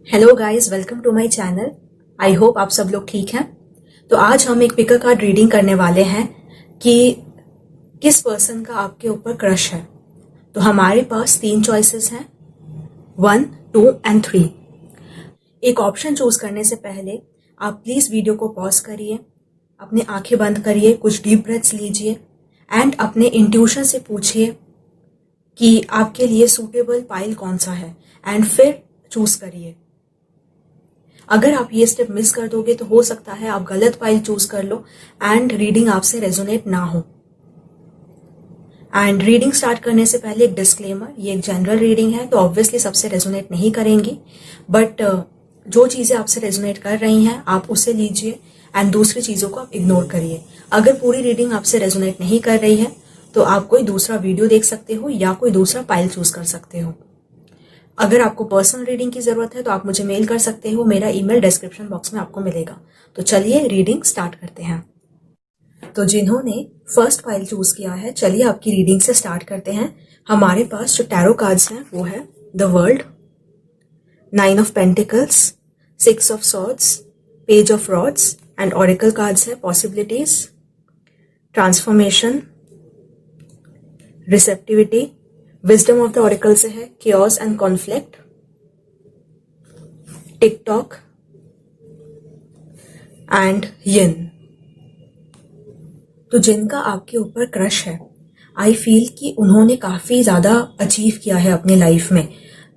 Hello guys, welcome to my channel. I hope आप सब लोग ठीक हैं। तो आज हम एक पिक अ कार्ड रीडिंग करने वाले हैं कि किस पर्सन का आपके ऊपर क्रश है। तो हमारे पास 3 चॉइसेस हैं, 1, 2 एंड 3। एक ऑप्शन चूज करने से पहले आप प्लीज वीडियो को पॉज करिए, अपनी आंखें बंद करिए, कुछ डीप ब्रेथ्स लीजिए एंड अपने इंट्यूशन से पूछिए कि आपके लिए सूटेबल पाइल कौन सा है एंड फिर चूज करिए। अगर आप ये स्टेप मिस कर दोगे तो हो सकता है आप गलत पाइल चूज कर लो एंड रीडिंग आपसे रेजोनेट ना हो। एंड रीडिंग स्टार्ट करने से पहले एक डिस्क्लेमर, ये एक जनरल रीडिंग है तो ऑब्वियसली सबसे रेजोनेट नहीं करेंगी, बट जो चीजें आपसे रेजोनेट कर रही हैं आप उसे लीजिए एंड दूसरी चीजों को आप इग्नोर करिए। अगर पूरी रीडिंग आपसे रेजोनेट नहीं कर रही है तो आप कोई दूसरा वीडियो देख सकते हो या कोई दूसरा पाइल चूज कर सकते हो। अगर आपको पर्सनल रीडिंग की जरूरत है तो आप मुझे मेल कर सकते हो, मेरा ईमेल डिस्क्रिप्शन बॉक्स में आपको मिलेगा। तो चलिए रीडिंग स्टार्ट करते हैं। तो जिन्होंने फर्स्ट फाइल चूज किया है, चलिए आपकी रीडिंग से स्टार्ट करते हैं। हमारे पास जो टैरो कार्ड्स हैं वो है the world, 9 of pentacles, 6 of swords, page of rods and oracle cards है possibilities, transformation, receptivity. Wisdom of the oracle से है chaos and conflict, TikTok and yin. तो जिनका आपके ऊपर क्रश है, आई फील कि उन्होंने काफी ज्यादा अचीव किया है अपनी लाइफ में,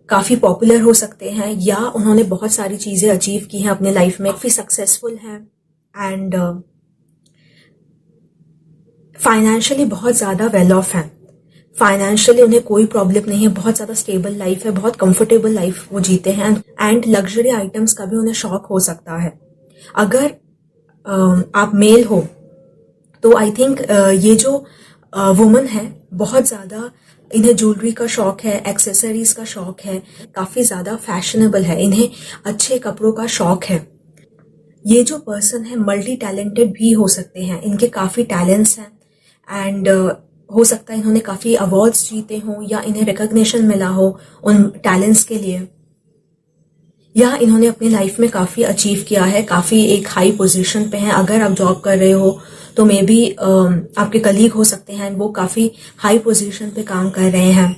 काफी पॉपुलर हो सकते हैं या उन्होंने बहुत सारी चीजें अचीव की हैं अपने लाइफ में, काफी सक्सेसफुल हैं एंड फाइनेंशियली बहुत ज्यादा वेल ऑफ हैं। फाइनेंशियली उन्हें कोई प्रॉब्लम नहीं है, बहुत ज्यादा स्टेबल लाइफ है, बहुत कंफर्टेबल लाइफ वो जीते हैं एंड लग्जरी आइटम्स का भी उन्हें शौक हो सकता है। अगर आप मेल हो तो आई थिंक ये जो वुमन है बहुत ज्यादा इन्हें ज्वेलरी का शौक है, एक्सेसरीज का शौक है, काफी ज्यादा फैशनेबल है, इन्हें अच्छे कपड़ों का शौक है। ये जो पर्सन है मल्टी टैलेंटेड भी हो सकते हैं, इनके काफी टैलेंट्स हैं एंड हो सकता है इन्होंने काफी अवार्ड्स जीते हों या इन्हें रिकॉग्निशन मिला हो उन टैलेंट्स के लिए, या इन्होंने अपनी लाइफ में काफी अचीव किया है, काफी एक हाई पोजीशन पे हैं। अगर आप जॉब कर रहे हो तो मे बी आपके कलीग हो सकते हैं, वो काफी हाई पोजीशन पे काम कर रहे हैं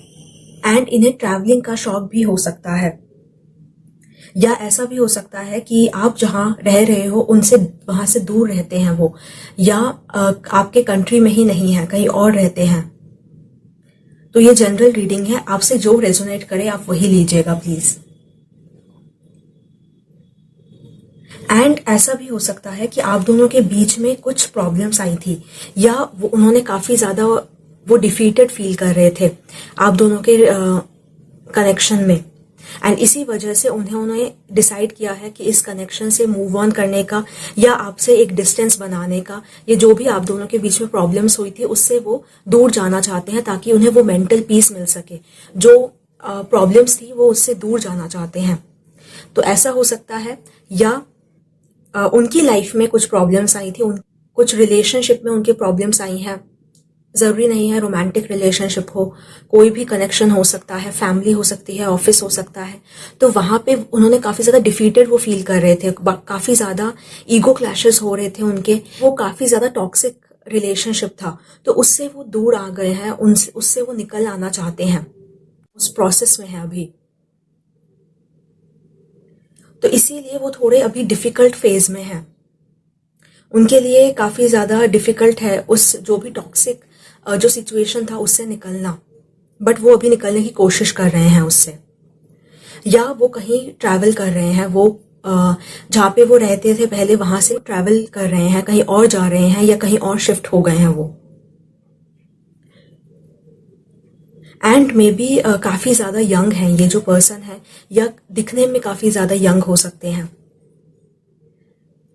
एंड इन्हें ट्रैवलिंग का शौक भी हो सकता है, या ऐसा भी हो सकता है कि आप जहां रह रहे हो उनसे वहां से दूर रहते हैं वो, या आपके कंट्री में ही नहीं है, कहीं और रहते हैं। तो ये जनरल रीडिंग है, आपसे जो रेजोनेट करे आप वही लीजिएगा प्लीज। एंड ऐसा भी हो सकता है कि आप दोनों के बीच में कुछ प्रॉब्लम्स आई थी या उन्होंने काफी ज्यादा वो डिफीटेड फील कर रहे थे आप दोनों के कनेक्शन में, एंड इसी वजह से उन्होंने डिसाइड किया है कि इस कनेक्शन से मूव ऑन करने का या आपसे एक डिस्टेंस बनाने का, ये जो भी आप दोनों के बीच में प्रॉब्लम्स हुई थी उससे वो दूर जाना चाहते हैं ताकि उन्हें वो मेंटल पीस मिल सके। जो प्रॉब्लम्स थी वो उससे दूर जाना चाहते हैं। तो ऐसा हो सकता है, या उनकी लाइफ में कुछ प्रॉब्लम्स आई थी, कुछ रिलेशनशिप में उनकी प्रॉब्लम्स आई हैं। जरूरी नहीं है रोमांटिक रिलेशनशिप हो, कोई भी कनेक्शन हो सकता है, फैमिली हो सकती है, ऑफिस हो सकता है। तो वहां पे उन्होंने काफी ज्यादा डिफीटेड वो फील कर रहे थे, काफी ज्यादा ईगो क्लैशेस हो रहे थे उनके, वो काफी ज्यादा टॉक्सिक रिलेशनशिप था, तो उससे वो दूर आ गए हैं, उससे वो निकल आना चाहते हैं, उस प्रोसेस में है अभी। तो इसीलिए वो थोड़े अभी डिफिकल्ट फेज में है, उनके लिए काफी ज्यादा डिफिकल्ट है उस जो भी टॉक्सिक जो सिचुएशन था उससे निकलना, बट वो अभी निकलने की कोशिश कर रहे हैं उससे, या वो कहीं ट्रैवल कर रहे हैं, वो जहाँ पे वो रहते थे पहले वहां से ट्रैवल कर रहे हैं, कहीं और जा रहे हैं या कहीं और शिफ्ट हो गए हैं वो, एंड मे बी काफी ज्यादा यंग है ये जो पर्सन है, या दिखने में काफी ज्यादा यंग हो सकते हैं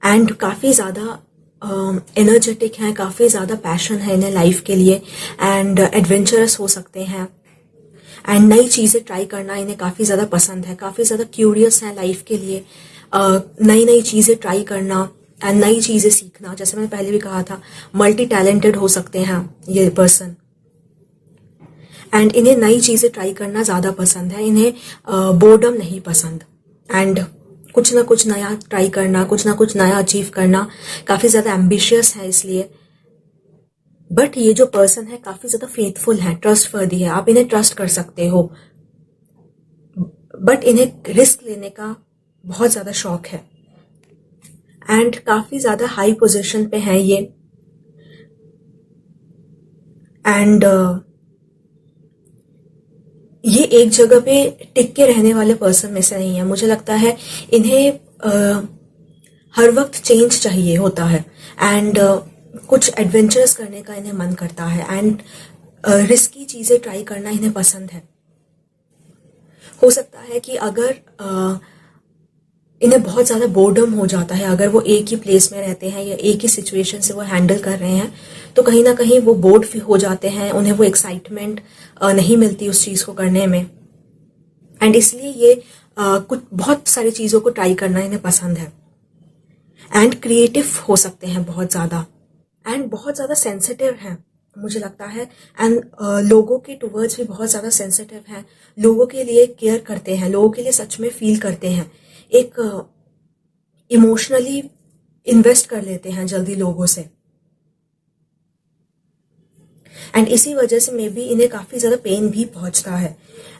एंड काफी ज्यादा एनर्जेटिक हैं, काफी ज्यादा पैशन है इन्हें लाइफ के लिए एंड एडवेंचरस हो सकते हैं एंड नई चीजें ट्राई करना इन्हें काफी ज्यादा पसंद है, काफी ज्यादा क्यूरियस है लाइफ के लिए, नई नई चीजें ट्राई करना एंड नई चीजें सीखना। जैसे मैंने पहले भी कहा था, मल्टी टैलेंटेड हो सकते हैं ये पर्सन एंड इन्हें नई चीजें ट्राई करना ज्यादा पसंद है, इन्हें बोर्डम नहीं पसंद। एंड कुछ ना कुछ नया ट्राई करना, कुछ ना कुछ नया अचीव करना, काफी ज्यादा एम्बिशियस है इसलिए। बट ये जो पर्सन है काफी ज्यादा फेथफुल है, ट्रस्टवर्दी है, आप इन्हें ट्रस्ट कर सकते हो। बट इन्हें रिस्क लेने का बहुत ज्यादा शौक है एंड काफी ज्यादा हाई पोजीशन पे है ये। एंड ये एक जगह पे टिक के रहने वाले पर्सन में से नहीं है। मुझे लगता है इन्हें हर वक्त चेंज चाहिए होता है एंड कुछ एडवेंचरस करने का इन्हें मन करता है एंड रिस्की चीजें ट्राई करना इन्हें पसंद है। हो सकता है कि अगर इन्हें बहुत ज्यादा बोर्डम हो जाता है, अगर वो एक ही प्लेस में रहते हैं या एक ही सिचुएशन से वो हैंडल कर रहे हैं, तो कहीं ना कहीं वो बोर्ड हो जाते हैं, उन्हें वो एक्साइटमेंट नहीं मिलती उस चीज को करने में। एंड इसलिए ये कुछ बहुत सारी चीजों को ट्राई करना इन्हें पसंद है एंड क्रिएटिव हो सकते हैं बहुत ज्यादा एंड बहुत ज्यादा सेंसिटिव हैं मुझे लगता है। एंड लोगों के टुवर्ड्स भी बहुत ज्यादा सेंसिटिव हैं, लोगों के लिए केयर करते हैं, लोगों के लिए सच में फील करते हैं, एक इमोशनली इन्वेस्ट कर लेते हैं जल्दी लोगों से। एंड इसी वजह से मे बी इन्हें काफी ज्यादा पेन भी पहुंचता है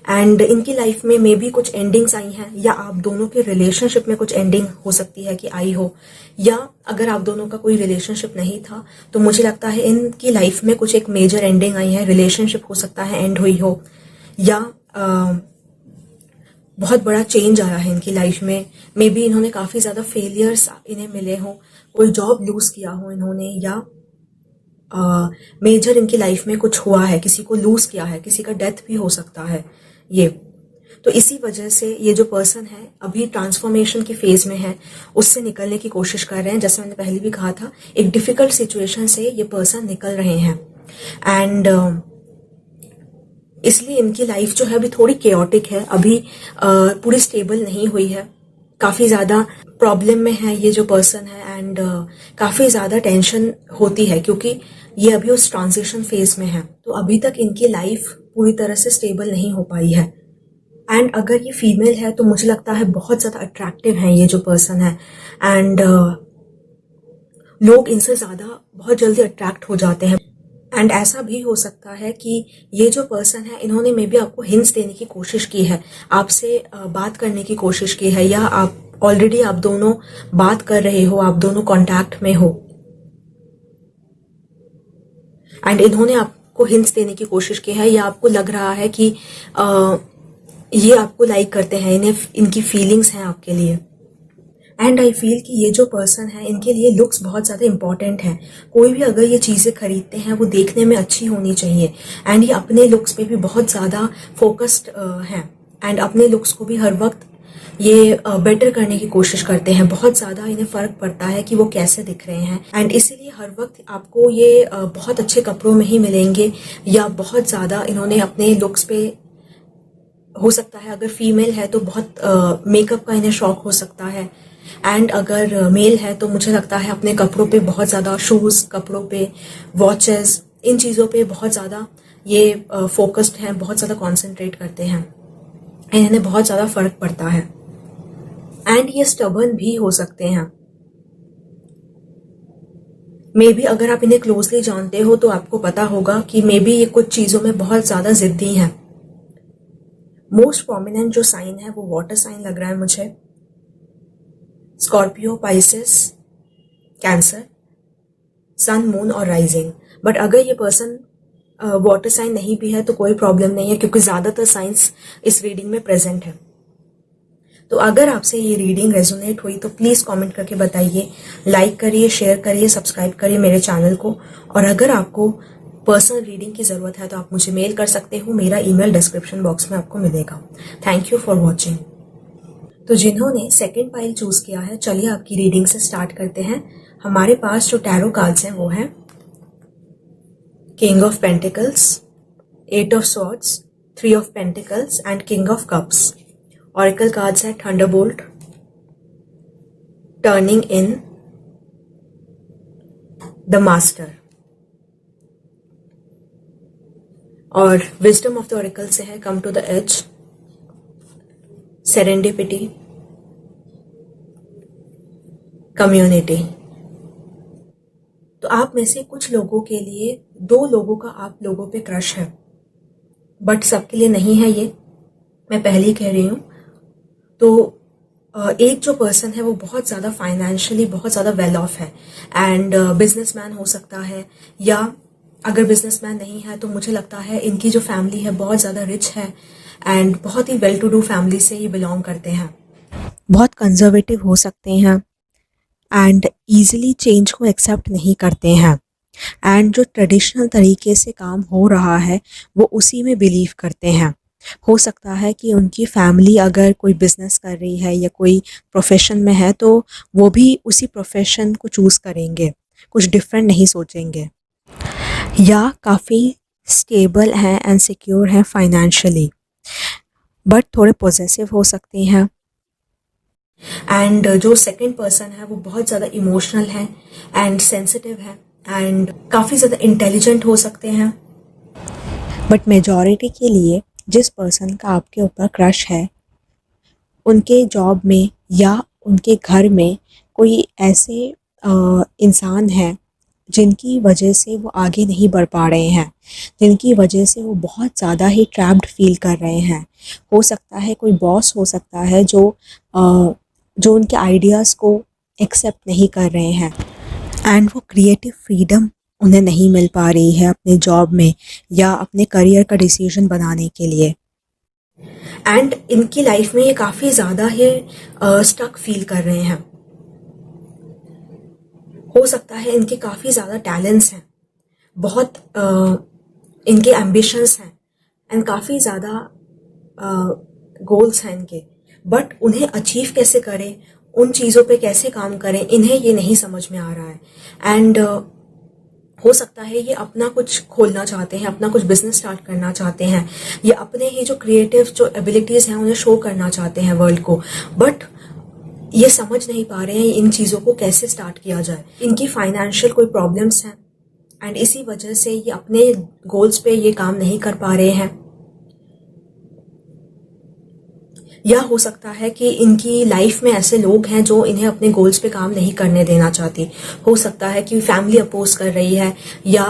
एंड इनकी लाइफ में मे बी कुछ एंडिंग्स आई हैं, या आप दोनों के रिलेशनशिप में कुछ एंडिंग हो सकती है कि आई हो, या अगर आप दोनों का कोई रिलेशनशिप नहीं था तो मुझे लगता है इनकी लाइफ में कुछ एक मेजर एंडिंग आई है, रिलेशनशिप हो सकता है एंड हुई हो, या बहुत बड़ा चेंज आया है इनकी लाइफ में। मे बी इन्होंने काफी ज्यादा फेलियर्स इन्हें मिले हो, कोई जॉब लूज किया हो इन्होंने, या मेजर इनकी लाइफ में कुछ हुआ है, किसी को लूज किया है, किसी का डेथ भी हो सकता है ये। तो इसी वजह से ये जो पर्सन है अभी ट्रांसफॉर्मेशन की फेज में है, उससे निकलने की कोशिश कर रहे हैं। जैसे मैंने पहले भी कहा था, एक डिफिकल्ट सिचुएशन से ये पर्सन निकल रहे हैं एंड इसलिए इनकी लाइफ जो है अभी थोड़ी केओटिक है, अभी पूरी स्टेबल नहीं हुई है, काफी ज्यादा प्रॉब्लम में है ये जो पर्सन है एंड काफी ज्यादा टेंशन होती है क्योंकि ये अभी उस ट्रांजिशन फेज में है। तो अभी तक इनकी लाइफ पूरी तरह से स्टेबल नहीं हो पाई है एंड अगर ये फीमेल है तो मुझे लगता है बहुत ज्यादा अट्रैक्टिव है ये जो पर्सन है एंड लोग इनसे ज्यादा बहुत जल्दी अट्रैक्ट हो जाते हैं। एंड ऐसा भी हो सकता है कि ये जो पर्सन है इन्होंने मे बी आपको हिंट्स देने की कोशिश की है, आपसे बात करने की कोशिश की है, या आप ऑलरेडी आप दोनों बात कर रहे हो, आप दोनों कांटेक्ट में हो एंड इन्होंने आपको हिंट्स देने की कोशिश की है, या आपको लग रहा है कि ये आपको लाइक करते हैं, इन्हें इनकी फीलिंग्स हैं आपके लिए। एंड आई फील कि ये जो पर्सन है इनके लिए लुक्स बहुत ज्यादा इंपॉर्टेंट है। कोई भी अगर ये चीजें खरीदते हैं वो देखने में अच्छी होनी चाहिए एंड ये अपने लुक्स पे भी बहुत ज्यादा फोकस्ड हैं एंड अपने लुक्स को भी हर वक्त ये बेटर करने की कोशिश करते हैं। बहुत ज्यादा इन्हें फर्क पड़ता है कि वो कैसे दिख रहे हैं एंड इसीलिए हर वक्त आपको ये बहुत अच्छे कपड़ों में ही मिलेंगे, या बहुत ज्यादा इन्होंने अपने लुक्स पे, हो सकता है अगर फीमेल है तो बहुत मेकअप का इन्हें शौक हो सकता है एंड अगर मेल है तो मुझे लगता है अपने कपड़ों पे बहुत ज्यादा, शूज, कपड़ों पे, वॉचेस, इन चीजों पे बहुत ज्यादा ये फोकस्ड हैं, बहुत ज्यादा कॉन्सेंट्रेट करते हैं, इन्हें बहुत ज्यादा फर्क पड़ता है एंड ये स्टबर्न भी हो सकते हैं। मे बी अगर आप इन्हें क्लोजली जानते हो तो आपको पता होगा कि मे बी ये कुछ चीजों में बहुत ज्यादा जिद्दी हैं। मोस्ट प्रोमिनेंट जो साइन है वो वाटर साइन लग रहा है मुझे, स्कॉर्पियो, पाइसेस, कैंसर, सन, मून और राइजिंग। बट अगर ये पर्सन वाटर साइन नहीं भी है तो कोई प्रॉब्लम नहीं है क्योंकि ज्यादातर साइंस इस रीडिंग में प्रेजेंट है। तो अगर आपसे ये रीडिंग रेजोनेट हुई तो प्लीज कमेंट करके बताइए, लाइक करिए, शेयर करिए, सब्सक्राइब करिए मेरे चैनल को। और अगर आपको पर्सनल रीडिंग की जरूरत है तो आप मुझे मेल कर सकते हो, मेरा ईमेल डिस्क्रिप्शन बॉक्स में आपको मिलेगा। Thank you for watching. तो जिन्होंने सेकंड पाइल चूज किया है, चलिए आपकी रीडिंग से स्टार्ट करते हैं। हमारे पास जो टैरो कार्ड्स हैं वो हैं king of pentacles, eight of swords, three of pentacles and king of cups. Oracle cards है thunderbolt, turning in, the master. और विजडम ऑफ द ऑरेकल से है come to the edge, serendipity, community. तो आप में से कुछ लोगों के लिए 2 लोगों का आप लोगों पे क्रश है, बट सबके लिए नहीं है ये, मैं पहले ही कह रही हूँ। तो एक जो पर्सन है वो बहुत ज़्यादा फाइनेंशियली बहुत ज़्यादा वेल ऑफ है एंड बिजनेसमैन हो सकता है, या अगर बिजनेसमैन नहीं है तो मुझे लगता है इनकी जो फैमिली है बहुत ज़्यादा रिच है एंड बहुत ही वेल टू डू फैमिली से ये बिलोंग करते हैं। बहुत कंजर्वेटिव हो सकते हैं एंड ईजिली चेंज को एक्सेप्ट नहीं करते हैं एंड जो ट्रेडिशनल तरीके से काम हो रहा है वो उसी में बिलीव करते हैं। हो सकता है कि उनकी फैमिली अगर कोई बिजनेस कर रही है या कोई प्रोफेशन में है तो वो भी उसी प्रोफेशन को चूज़ करेंगे, कुछ डिफरेंट नहीं सोचेंगे, या काफ़ी स्टेबल हैं एंड सिक्योर हैं फाइनेंशियली, बट थोड़े पॉजेसिव हो सकते हैं। एंड जो सेकंड पर्सन है वो बहुत ज़्यादा इमोशनल है एंड सेंसिटिव है एंड काफ़ी ज़्यादा इंटेलिजेंट हो सकते हैं। बट मेजॉरिटी के लिए जिस पर्सन का आपके ऊपर क्रश है उनके जॉब में या उनके घर में कोई ऐसे इंसान हैं जिनकी वजह से वो आगे नहीं बढ़ पा रहे हैं, जिनकी वजह से वो बहुत ज़्यादा ही ट्रैप्ड फील कर रहे हैं। हो सकता है कोई बॉस हो सकता है जो उनके आइडियाज़ को एक्सेप्ट नहीं कर रहे हैं एंड वो क्रिएटिव फ्रीडम उन्हें नहीं मिल पा रही है अपने जॉब में या अपने करियर का डिसीजन बनाने के लिए। एंड इनकी लाइफ में ये काफ़ी ज़्यादा ही स्टक फील कर रहे हैं। हो सकता है इनके काफ़ी ज़्यादा टैलेंट्स हैं, बहुत इनके एम्बिशंस हैं एंड काफ़ी ज़्यादा गोल्स हैं इनके, बट उन्हें अचीव कैसे करें, उन चीज़ों पे कैसे काम करें, इन्हें ये नहीं समझ में आ रहा है। एंड हो सकता है ये अपना कुछ खोलना चाहते हैं, अपना कुछ बिजनेस स्टार्ट करना चाहते हैं, ये अपने ही जो क्रिएटिव जो एबिलिटीज़ हैं उन्हें शो करना चाहते हैं वर्ल्ड को, बट ये समझ नहीं पा रहे हैं इन चीज़ों को कैसे स्टार्ट किया जाए। इनकी फाइनेंशियल कोई प्रॉब्लम्स हैं एंड इसी वजह से ये अपने गोल्स पे ये काम नहीं कर पा रहे हैं, या हो सकता है कि इनकी लाइफ में ऐसे लोग हैं जो इन्हें अपने गोल्स पे काम नहीं करने देना चाहती। हो सकता है कि फैमिली अपोज कर रही है, या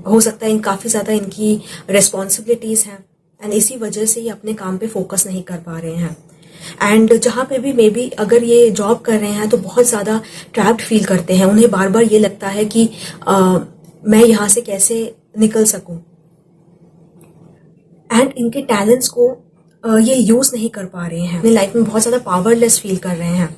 हो सकता है इन काफ़ी ज़्यादा इनकी रिस्पॉन्सिबिलिटीज़ हैं एंड इसी वजह से ये अपने काम पे फोकस नहीं कर पा रहे हैं। एंड जहाँ पे भी मे बी अगर ये जॉब कर रहे हैं तो बहुत ज़्यादा ट्रैप्ड फील करते हैं, उन्हें बार बार ये लगता है कि मैं यहाँ से कैसे निकल सकूं, एंड इनके टैलेंट्स को ये यूज़ नहीं कर पा रहे हैं, अपनी लाइफ में बहुत ज़्यादा पावरलेस फील कर रहे हैं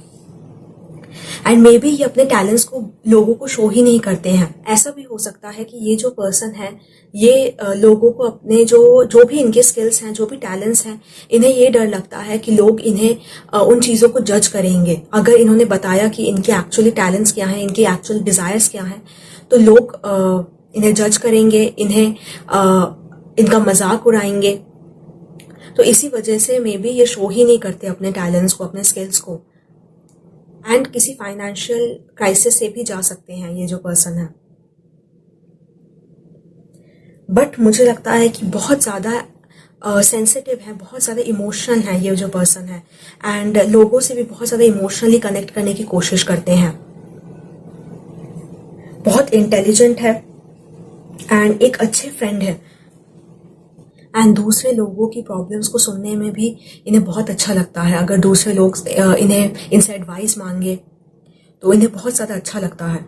एंड मे बी ये अपने टैलेंट्स को लोगों को शो ही नहीं करते हैं। ऐसा भी हो सकता है कि ये जो पर्सन है ये लोगों को अपने जो भी इनके स्किल्स हैं, जो भी टैलेंट्स हैं, इन्हें ये डर लगता है कि लोग इन्हें उन चीज़ों को जज करेंगे। अगर इन्होंने बताया कि इनके एक्चुअली टैलेंट्स क्या हैं, इनके एक्चुअल डिज़ायर्स क्या हैं, तो लोग इन्हें जज करेंगे, इनका मजाक उड़ाएंगे। तो इसी वजह से मे बी ये शो ही नहीं करते अपने टैलेंट्स को, अपने स्किल्स को, एंड किसी फाइनेंशियल क्राइसिस से भी जा सकते हैं ये जो पर्सन है। बट मुझे लगता है कि बहुत ज़्यादा सेंसिटिव है, बहुत ज़्यादा इमोशनल है ये जो पर्सन है एंड लोगों से भी बहुत ज़्यादा इमोशनली कनेक्ट करने की कोशिश करते हैं। बहुत इंटेलिजेंट है एंड एक अच्छे फ्रेंड है एंड दूसरे लोगों की प्रॉब्लम्स को सुनने में भी इन्हें बहुत अच्छा लगता है। अगर दूसरे लोग इनसे एडवाइस मांगे तो इन्हें बहुत ज़्यादा अच्छा लगता है,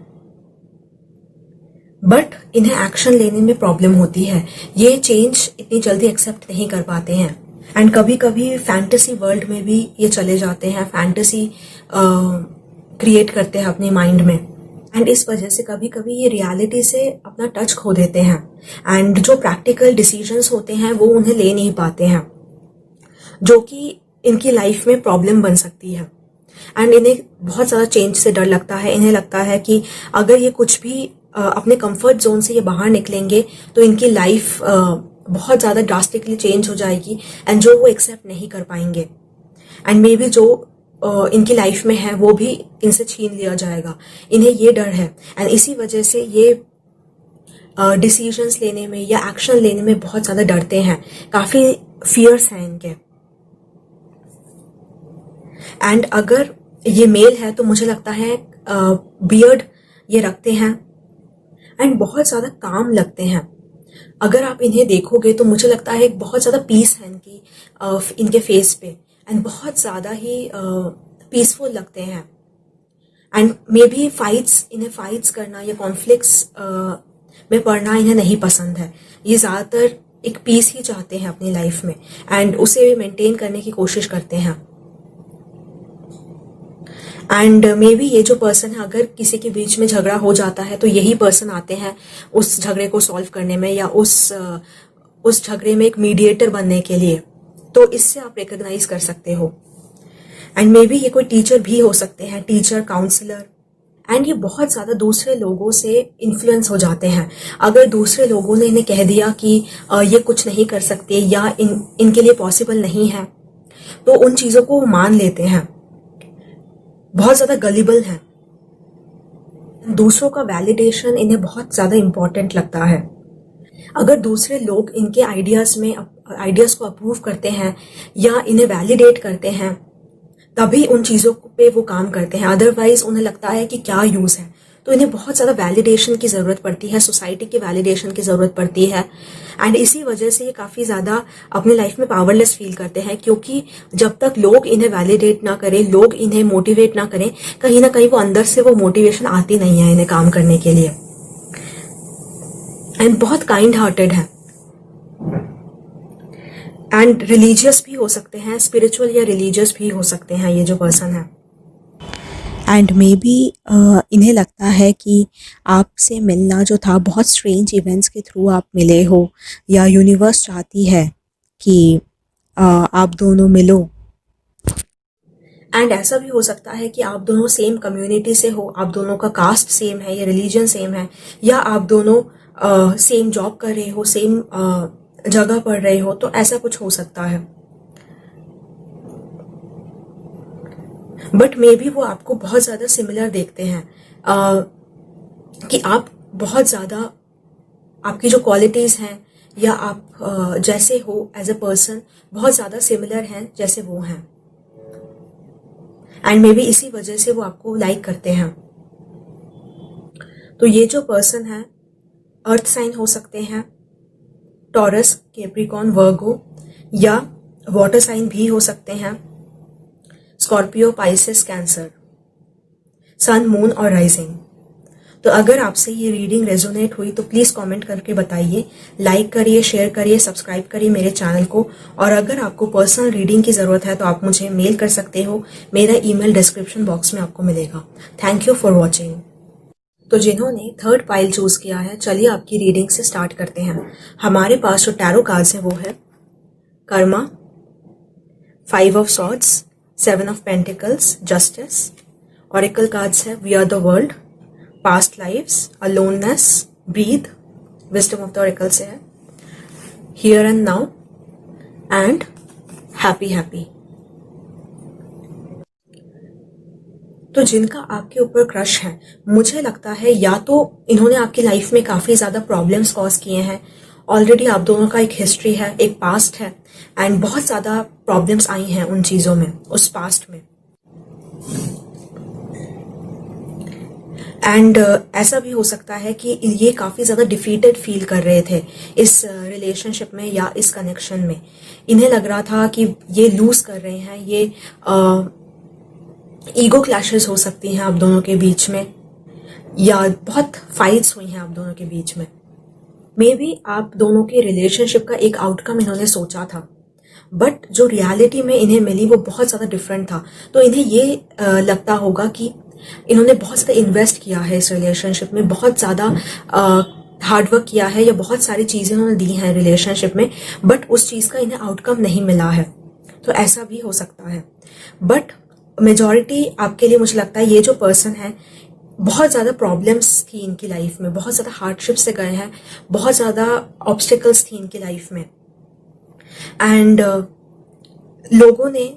बट इन्हें एक्शन लेने में प्रॉब्लम होती है। ये चेंज इतनी जल्दी एक्सेप्ट नहीं कर पाते हैं एंड कभी कभी फैंटेसी वर्ल्ड में भी ये चले जाते हैं, फैंटेसी क्रिएट करते हैं अपने माइंड में एंड इस वजह से कभी कभी ये रियलिटी से अपना टच खो देते हैं एंड जो प्रैक्टिकल डिसीजंस होते हैं वो उन्हें ले नहीं पाते हैं, जो कि इनकी लाइफ में प्रॉब्लम बन सकती है। एंड इन्हें बहुत ज़्यादा चेंज से डर लगता है। इन्हें लगता है कि अगर ये कुछ भी अपने कंफर्ट जोन से ये बाहर निकलेंगे तो इनकी लाइफ बहुत ज़्यादा ड्रास्टिकली चेंज हो जाएगी एंड जो वो एक्सेप्ट नहीं कर पाएंगे एंड मे बी जो इनकी लाइफ में है वो भी इनसे छीन लिया जाएगा। इन्हें ये डर है एंड इसी वजह से ये डिसीजंस लेने में या एक्शन लेने में बहुत ज़्यादा डरते हैं, काफ़ी फियर्स हैं इनके। एंड अगर ये मेल है तो मुझे लगता है बियर्ड ये रखते हैं एंड बहुत ज़्यादा काम लगते हैं। अगर आप इन्हें देखोगे तो मुझे लगता है एक बहुत ज़्यादा पीस है इनके फेस पे एंड बहुत ज़्यादा ही पीसफुल लगते हैं। एंड मे बी इन्हें फाइट्स करना या कॉन्फ्लिक्ट्स में पढ़ना इन्हें नहीं पसंद है। ये ज़्यादातर एक पीस ही चाहते हैं अपनी लाइफ में एंड उसे मेंटेन करने की कोशिश करते हैं। एंड मे बी ये जो पर्सन है, अगर किसी के बीच में झगड़ा हो जाता है तो यही पर्सन आते हैं उस झगड़े को सॉल्व करने में या उस झगड़े में एक मीडिएटर बनने के लिए। तो इससे आप रिकॉग्नाइज कर सकते हो। एंड मे बी ये कोई टीचर भी हो सकते हैं, टीचर, काउंसलर। एंड ये बहुत ज़्यादा दूसरे लोगों से इन्फ्लुएंस हो जाते हैं। अगर दूसरे लोगों ने इन्हें कह दिया कि ये कुछ नहीं कर सकते या इनके लिए पॉसिबल नहीं है, तो उन चीज़ों को वो मान लेते हैं। बहुत ज़्यादा गलिबल हैं। दूसरों का वैलिडेशन इन्हें बहुत ज़्यादा इम्पॉर्टेंट लगता है। अगर दूसरे लोग इनके आइडियाज़ को अप्रूव करते हैं या इन्हें वैलिडेट करते हैं, तभी उन चीज़ों पे वो काम करते हैं। अदरवाइज उन्हें लगता है कि क्या यूज़ है। तो इन्हें बहुत ज़्यादा वैलिडेशन की ज़रूरत पड़ती है, सोसाइटी की वैलिडेशन की ज़रूरत पड़ती है। एंड इसी वजह से ये काफ़ी ज़्यादा अपनी लाइफ में पावरलेस फील करते हैं, क्योंकि जब तक लोग इन्हें वैलिडेट ना करें, लोग इन्हें मोटिवेट ना करें, कहीं ना कहीं वो अंदर से वो मोटिवेशन आती नहीं है इन्हें काम करने के लिए। एंड बहुत काइंड हार्टेड है एंड रिलीजियस भी हो सकते हैं, स्पिरिचुअल या रिलीजियस भी हो सकते हैं ये जो पर्सन है। एंड मे बी इन्हें लगता है कि आपसे मिलना जो था बहुत स्ट्रेंज इवेंट्स के थ्रू आप मिले हो, या यूनिवर्स चाहती है कि आप दोनों मिलो। एंड ऐसा भी हो सकता है कि आप दोनों सेम कम्युनिटी से हो, आप दोनों का कास्ट सेम है या रिलीजन सेम है, या आप दोनों सेम जॉब कर रहे हो, सेम जगह पढ़ रहे हो, तो ऐसा कुछ हो सकता है। बट मे बी वो आपको बहुत ज़्यादा सिमिलर देखते हैं, कि आप बहुत ज़्यादा, आपकी जो क्वालिटीज़ हैं या आप जैसे हो एज अ पर्सन बहुत ज़्यादा सिमिलर हैं जैसे वो हैं। एंड मे बी इसी वजह से वो आपको लाइक करते हैं। तो ये जो पर्सन है अर्थ साइन हो सकते हैं, टॉरस, कैप्रिकॉर्न, वर्गो, या वाटर साइन भी हो सकते हैं, स्कॉर्पियो, पाइसेस, कैंसर, सन, मून और राइजिंग। तो अगर आपसे ये रीडिंग रेजोनेट हुई तो प्लीज़ कमेंट करके बताइए, लाइक करिए, शेयर करिए, सब्सक्राइब करिए मेरे चैनल को। और अगर आपको पर्सनल रीडिंग की ज़रूरत है तो आप मुझे मेल कर सकते हो, मेरा ईमेल डिस्क्रिप्शन बॉक्स में आपको मिलेगा। Thank you for watching. तो जिन्होंने थर्ड पाइल चूज किया है, चलिए आपकी रीडिंग से स्टार्ट करते हैं। हमारे पास जो टैरो कार्ड्स हैं वो है karma, 5 of swords, 7 of pentacles, justice. Oracle cards है we are the world, past lives, aloneness, breath. Wisdom of the oracle से है here and now and happy. तो जिनका आपके ऊपर क्रश है, मुझे लगता है या तो इन्होंने आपकी लाइफ में काफ़ी ज़्यादा प्रॉब्लम्स कॉज किए हैं, ऑलरेडी आप दोनों का एक हिस्ट्री है, एक पास्ट है, एंड बहुत ज़्यादा प्रॉब्लम्स आई हैं उन चीज़ों में, उस पास्ट में। एंड ऐसा भी हो सकता है कि ये काफ़ी ज़्यादा डिफीटेड फील कर रहे थे इस रिलेशनशिप में या इस कनेक्शन में। इन्हें लग रहा था कि ये लूज़ कर रहे हैं, ये ईगो क्लैशेस हो सकती हैं आप दोनों के बीच में, या बहुत फाइट्स हुई हैं आप दोनों के बीच में। मे बी आप दोनों के रिलेशनशिप का एक आउटकम इन्होंने सोचा था, बट जो रियलिटी में इन्हें मिली वो बहुत ज़्यादा डिफरेंट था। तो इन्हें ये लगता होगा कि इन्होंने बहुत ज़्यादा इन्वेस्ट किया है इस रिलेशनशिप में, बहुत ज़्यादा हार्डवर्क किया है, या बहुत सारी चीज़ें उन्होंने दी हैं रिलेशनशिप में, बट उस चीज़ का इन्हें आउटकम नहीं मिला है। तो ऐसा भी हो सकता है। बट मेजॉरिटी आपके लिए मुझे लगता है ये जो पर्सन है, बहुत ज़्यादा प्रॉब्लम्स थी इनकी लाइफ में, बहुत ज़्यादा हार्डशिप से गए हैं, बहुत ज़्यादा ऑब्स्टिकल्स थी इनकी लाइफ में, एंड लोगों ने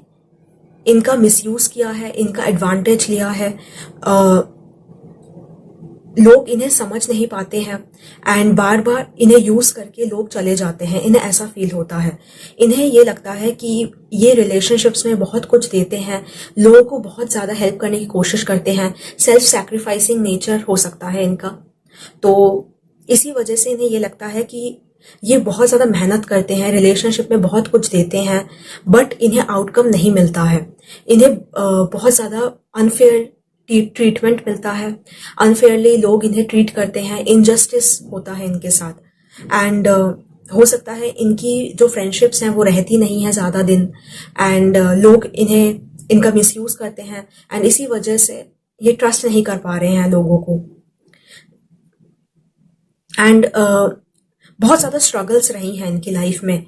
इनका मिसयूज़ किया है, इनका एडवांटेज लिया है, लोग इन्हें समझ नहीं पाते हैं एंड बार बार इन्हें यूज करके लोग चले जाते हैं, इन्हें ऐसा फील होता है। इन्हें ये लगता है कि ये रिलेशनशिप्स में बहुत कुछ देते हैं, लोगों को बहुत ज्यादा हेल्प करने की कोशिश करते हैं, सेल्फ सैक्रिफाइसिंग नेचर हो सकता है इनका। तो इसी वजह से इन्हें ये लगता है कि ये बहुत ज्यादा मेहनत करते हैं, रिलेशनशिप में बहुत कुछ देते हैं, बट इन्हें आउटकम नहीं मिलता है। इन्हें बहुत ज्यादा अनफेयर ट्रीटमेंट मिलता है, अनफेयरली लोग इन्हें ट्रीट करते हैं, इनजस्टिस होता है इनके साथ एंड हो सकता है इनकी जो फ्रेंडशिप्स हैं वो रहती नहीं है ज़्यादा दिन एंड लोग इनका मिसयूज करते हैं एंड इसी वजह से ये ट्रस्ट नहीं कर पा रहे हैं लोगों को एंड बहुत ज़्यादा स्ट्रगल्स रही हैं इनकी लाइफ में।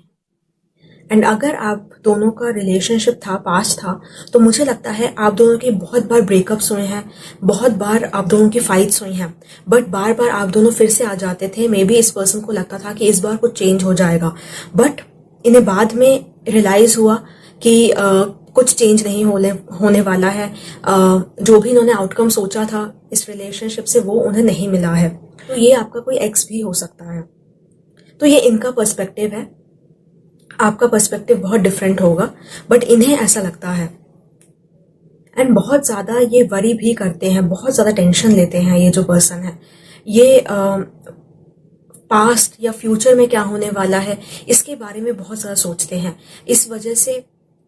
एंड अगर आप दोनों का रिलेशनशिप था, पास्ट था, तो मुझे लगता है आप दोनों के बहुत बार ब्रेकअप्स हुए हैं, बहुत बार आप दोनों की फाइट्स हुई हैं, बट बार बार आप दोनों फिर से आ जाते थे। मे बी इस पर्सन को लगता था कि इस बार कुछ चेंज हो जाएगा, बट इन्हें बाद में रियलाइज हुआ कि कुछ चेंज नहीं होने वाला है। जो भी इन्होंने आउटकम सोचा था इस रिलेशनशिप से वो उन्हें नहीं मिला है। तो ये आपका कोई एक्स भी हो सकता है। तो ये इनका पर्सपेक्टिव है, आपका पर्सपेक्टिव बहुत डिफरेंट होगा, बट इन्हें ऐसा लगता है एंड बहुत ज्यादा ये वरी भी करते हैं, बहुत ज्यादा टेंशन लेते हैं। ये जो पर्सन है ये पास्ट या फ्यूचर में क्या होने वाला है इसके बारे में बहुत ज्यादा सोचते हैं। इस वजह से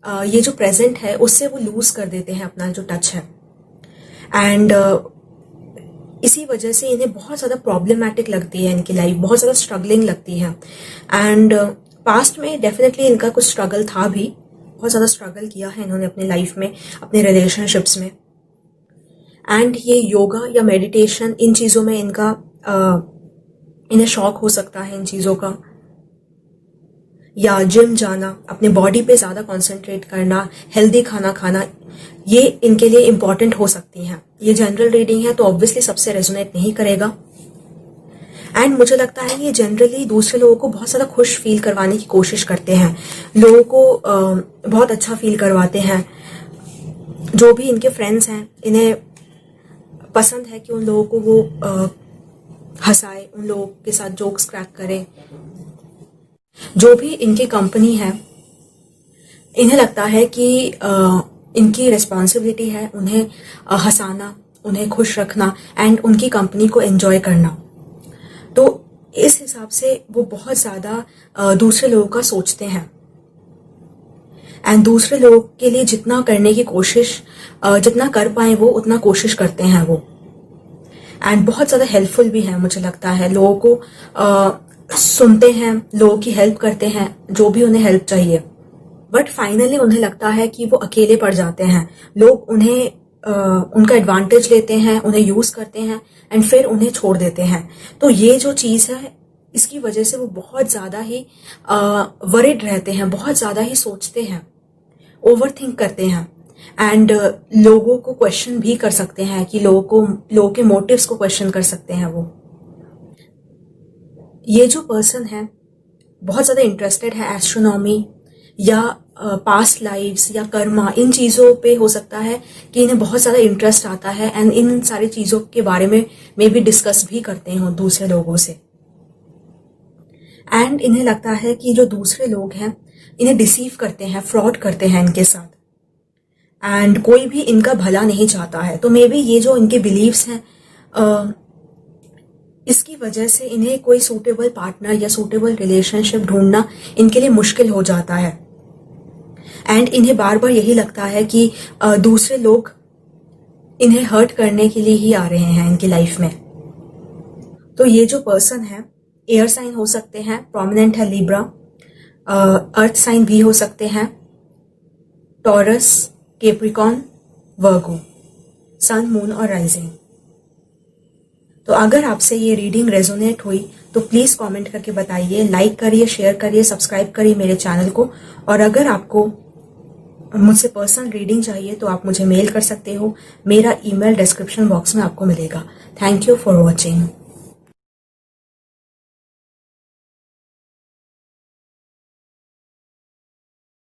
ये जो प्रेजेंट है उससे वो लूज कर देते हैं अपना जो टच है एंड इसी वजह से इन्हें बहुत ज्यादा प्रॉब्लमैटिक लगती है इनकी लाइफ, बहुत ज्यादा स्ट्रगलिंग लगती है एंड पास्ट में डेफिनेटली इनका कुछ स्ट्रगल था भी, बहुत ज़्यादा स्ट्रगल किया है इन्होंने अपनी लाइफ में, अपने रिलेशनशिप्स में एंड ये योगा या मेडिटेशन इन चीज़ों में इन्हें शौक हो सकता है इन चीज़ों का, या जिम जाना, अपने बॉडी पे ज़्यादा कॉन्सेंट्रेट करना, हेल्दी खाना खाना, ये इनके लिए इम्पॉर्टेंट हो सकती हैं। ये जनरल रीडिंग है तो ऑब्वियसली सबसे रेजोनेट नहीं करेगा एंड मुझे लगता है ये जनरली दूसरे लोगों को बहुत ज़्यादा खुश फील करवाने की कोशिश करते हैं, लोगों को बहुत अच्छा फील करवाते हैं। जो भी इनके फ्रेंड्स हैं इन्हें पसंद है कि उन लोगों को वो हंसाए, उन लोगों के साथ जोक्स क्रैक करें। जो भी इनकी कंपनी है इन्हें लगता है कि इनकी रिस्पॉन्सिबिलिटी है उन्हें हंसाना, उन्हें खुश रखना एंड उनकी कंपनी को एंजॉय करना। तो इस हिसाब से वो बहुत ज़्यादा दूसरे लोगों का सोचते हैं एंड दूसरे लोगों के लिए जितना करने की कोशिश, जितना कर पाए वो उतना कोशिश करते हैं वो एंड बहुत ज़्यादा हेल्पफुल भी है। मुझे लगता है लोगों को सुनते हैं, लोगों की हेल्प करते हैं, जो भी उन्हें हेल्प चाहिए, बट फाइनली उन्हें लगता है कि वो अकेले पड़ जाते हैं। लोग उनका एडवांटेज लेते हैं, उन्हें यूज करते हैं एंड फिर उन्हें छोड़ देते हैं। तो ये जो चीज है इसकी वजह से वो बहुत ज्यादा ही वरिड रहते हैं, बहुत ज्यादा ही सोचते हैं, ओवर थिंक करते हैं एंड लोगों को क्वेश्चन भी कर सकते हैं कि लोगों के मोटिव्स को क्वेश्चन कर सकते हैं वो। ये जो पर्सन है बहुत ज्यादा इंटरेस्टेड है एस्ट्रोनॉमी या पास्ट लाइव्स या कर्मा, इन चीज़ों पे हो सकता है कि इन्हें बहुत ज़्यादा इंटरेस्ट आता है एंड इन सारी चीज़ों के बारे में मे बी डिस्कस भी करते हो दूसरे लोगों से एंड इन्हें लगता है कि जो दूसरे लोग हैं इन्हें डिसीव करते हैं, फ्रॉड करते हैं इनके साथ एंड कोई भी इनका भला नहीं चाहता है। तो मे बी ये जो इनके बिलीव्स हैं इसकी वजह से इन्हें कोई सूटेबल पार्टनर या सूटेबल रिलेशनशिप ढूंढना इनके लिए मुश्किल हो जाता है एंड इन्हें बार बार यही लगता है कि दूसरे लोग इन्हें हर्ट करने के लिए ही आ रहे हैं इनकी लाइफ में। तो ये जो पर्सन है एयर साइन हो सकते हैं, प्रोमिनेंट है लिब्रा, अर्थ साइन भी हो सकते हैं, टॉरस, कैप्रिकॉर्न, वर्गो, सन, मून और राइजिंग। तो अगर आपसे ये रीडिंग रेजोनेट हुई तो प्लीज कमेंट करके बताइए, लाइक करिए, शेयर करिए, सब्सक्राइब करिए मेरे चैनल को। और अगर आपको मुझसे पर्सनल रीडिंग चाहिए तो आप मुझे मेल कर सकते हो, मेरा ईमेल डिस्क्रिप्शन बॉक्स में आपको मिलेगा। Thank you for watching.